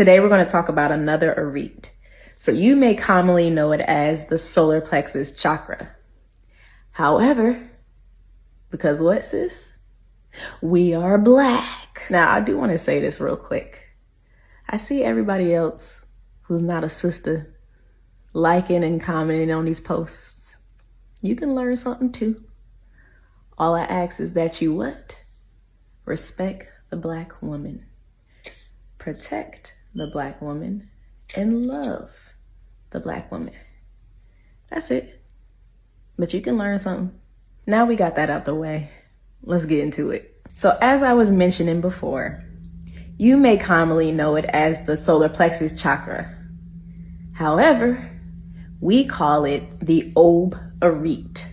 Today we're going to talk about another Arit. So you may commonly know it as the solar plexus chakra. However, because what, sis? We are Black. Now, I do want to say this real quick. I see everybody else who's not a sister liking and commenting on these posts. You can learn something too. All I ask is that you what? Respect the Black woman. Protect the Black woman and love the Black woman. That's it. But you can learn something. Now we got that out the way. Let's get into it. So as I was mentioning before, you may commonly know it as the solar plexus chakra. However, we call it the Overactive.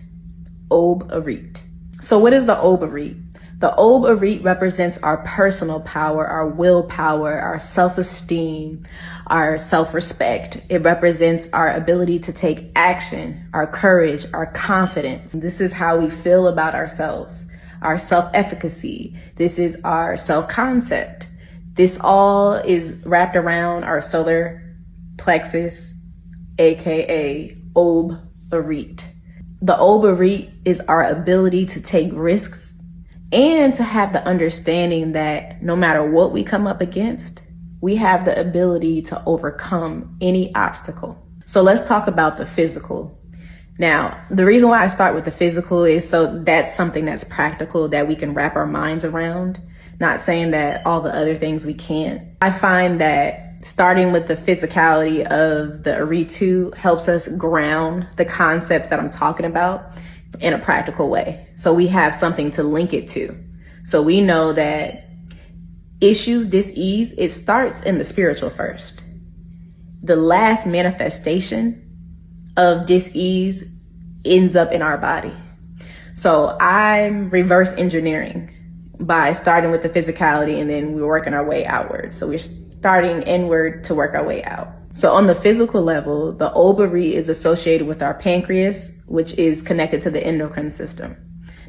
Overactive. So what is the Overactive? The Overactive represents our personal power, our willpower, our self-esteem, our self-respect. It represents our ability to take action, our courage, our confidence. This is how we feel about ourselves, our self-efficacy. This is our self-concept. This all is wrapped around our solar plexus, aka Overactive. The Overactive is our ability to take risks and to have the understanding that no matter what we come up against, we have the ability to overcome any obstacle. So let's talk about the physical. Now, the reason why I start with the physical is so that's something that's practical that we can wrap our minds around. Not saying that all the other things we can't. I find that starting with the physicality of the Arit helps us ground the concepts that I'm talking about in a practical way. So we have something to link it to. So we know that issues, dis-ease, it starts in the spiritual first. The last manifestation of dis-ease ends up in our body. So I'm reverse engineering by starting with the physicality and then we're working our way outward. So we're starting inward to work our way out. So on the physical level, the ovary is associated with our pancreas, which is connected to the endocrine system.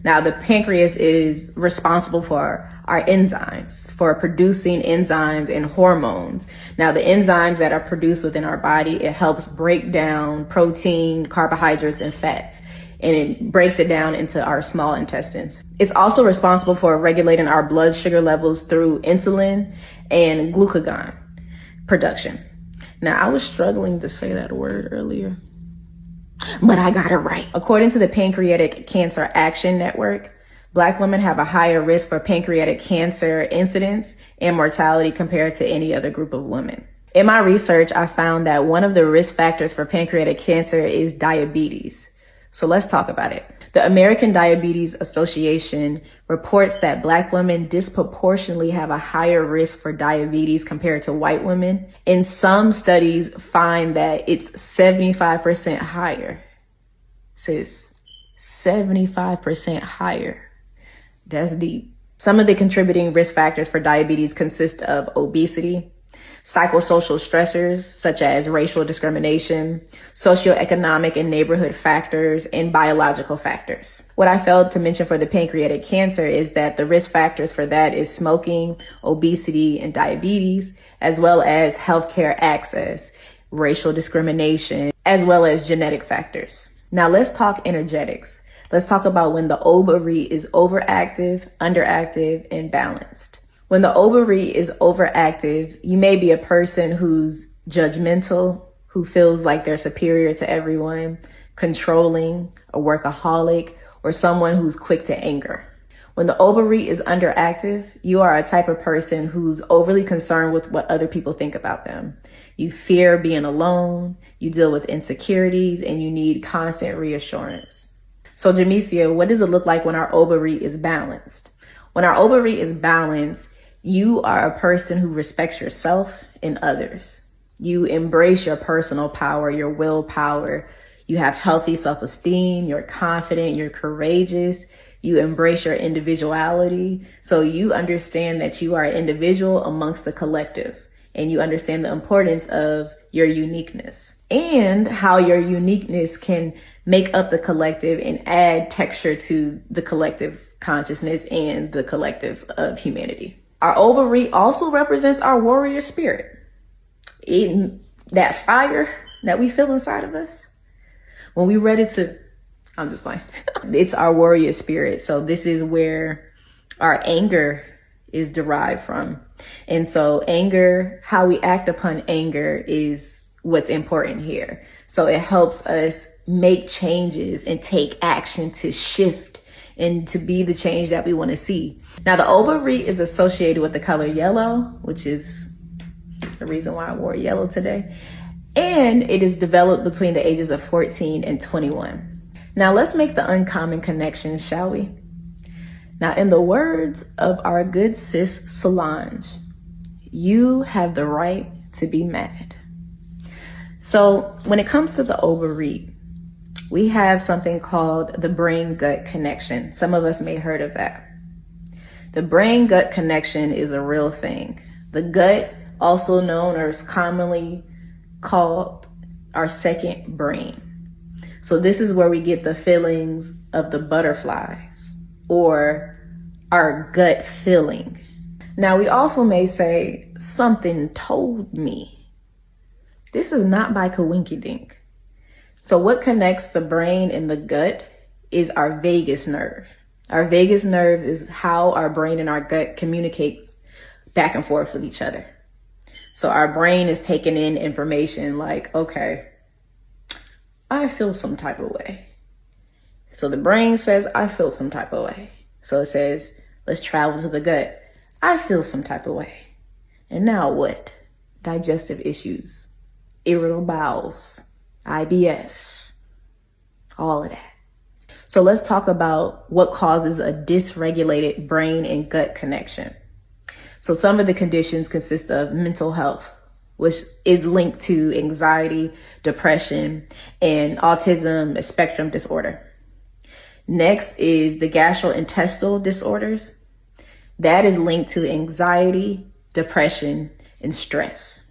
Now, the pancreas is responsible for our enzymes, for producing enzymes and hormones. Now, the enzymes that are produced within our body, it helps break down protein, carbohydrates, and fats, and it breaks it down into our small intestines. It's also responsible for regulating our blood sugar levels through insulin and glucagon production. Now, I was struggling to say that word earlier, but I got it right. According to the Pancreatic Cancer Action Network, Black women have a higher risk for pancreatic cancer incidence and mortality compared to any other group of women. In my research, I found that one of the risk factors for pancreatic cancer is diabetes. So let's talk about it. The American Diabetes Association reports that Black women disproportionately have a higher risk for diabetes compared to white women. And some studies find that it's 75% higher. Sis, 75% higher. That's deep. Some of the contributing risk factors for diabetes consist of obesity, psychosocial stressors such as racial discrimination, socioeconomic and neighborhood factors, and biological factors. What I failed to mention for the pancreatic cancer is that the risk factors for that is smoking, obesity, and diabetes, as well as healthcare access, racial discrimination, as well as genetic factors. Now let's talk energetics. Let's talk about when the ovary is overactive, underactive, and balanced. When the ovary is overactive, you may be a person who's judgmental, who feels like they're superior to everyone, controlling, a workaholic, or someone who's quick to anger. When the ovary is underactive, you are a type of person who's overly concerned with what other people think about them. You fear being alone, you deal with insecurities, and you need constant reassurance. So Jamesia, what does it look like when our ovary is balanced? When our ovary is balanced, you are a person who respects yourself and others. You embrace your personal power, your willpower. You have healthy self-esteem. You're confident. You're courageous. You embrace your individuality. So you understand that you are an individual amongst the collective, and you understand the importance of your uniqueness and how your uniqueness can make up the collective and add texture to the collective consciousness and the collective of humanity. Our ovary also represents our warrior spirit. that fire that we feel inside of us, when we're ready to, I'm just playing. It's our warrior spirit. So this is where our anger is derived from. And so anger, how we act upon anger is what's important here. So it helps us make changes and take action to shift and to be the change that we want to see. Now, the Overactive is associated with the color yellow, which is the reason why I wore yellow today. And it is developed between the ages of 14 and 21. Now, let's make the uncommon connection, shall we? Now, in the words of our good sis Solange, you have the right to be mad. So when it comes to the Overactive, we have something called the brain-gut connection. Some of us may have heard of that. The brain-gut connection is a real thing. The gut, also known or is commonly called our second brain. So this is where we get the feelings of the butterflies or our gut feeling. Now, we also may say, something told me. This is not by coinkydink. So what connects the brain and the gut is our vagus nerve. Our vagus nerve is how our brain and our gut communicate back and forth with each other. So our brain is taking in information like, okay, I feel some type of way. So the brain says, I feel some type of way. So it says, let's travel to the gut. I feel some type of way. And now what? Digestive issues, irritable bowels, IBS, all of that. So let's talk about what causes a dysregulated brain and gut connection. So some of the conditions consist of mental health, which is linked to anxiety, depression, and autism spectrum disorder. Next is the gastrointestinal disorders. That is linked to anxiety, depression, and stress.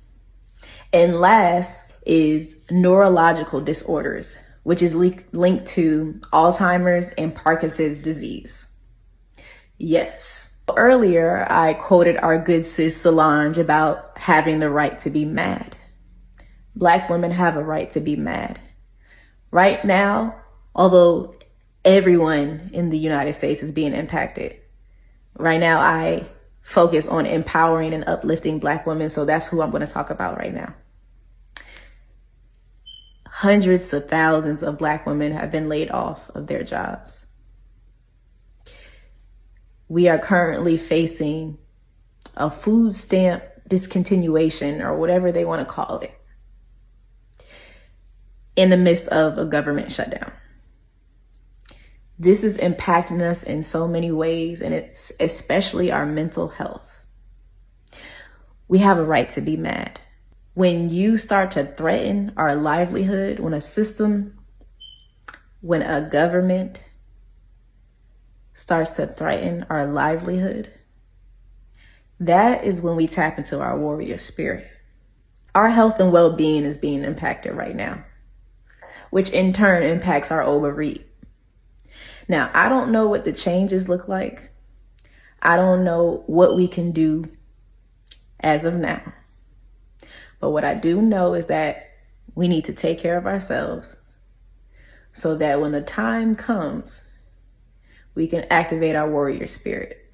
And last is neurological disorders, which is linked to Alzheimer's and Parkinson's disease. Yes. Earlier, I quoted our good sis Solange about having the right to be mad. Black women have a right to be mad. Right now, although everyone in the United States is being impacted, right now I focus on empowering and uplifting Black women, so that's who I'm going to talk about right now. Hundreds of thousands of Black women have been laid off of their jobs. We are currently facing a food stamp discontinuation, or whatever they want to call it, in the midst of a government shutdown. This is impacting us in so many ways, and it's especially our mental health. We have a right to be mad. When you start to threaten our livelihood, when a government starts to threaten our livelihood, that is when we tap into our warrior spirit. Our health and well-being is being impacted right now, which in turn impacts our Overactive. Now, I don't know what the changes look like. I don't know what we can do as of now. But what I do know is that we need to take care of ourselves so that when the time comes, we can activate our warrior spirit.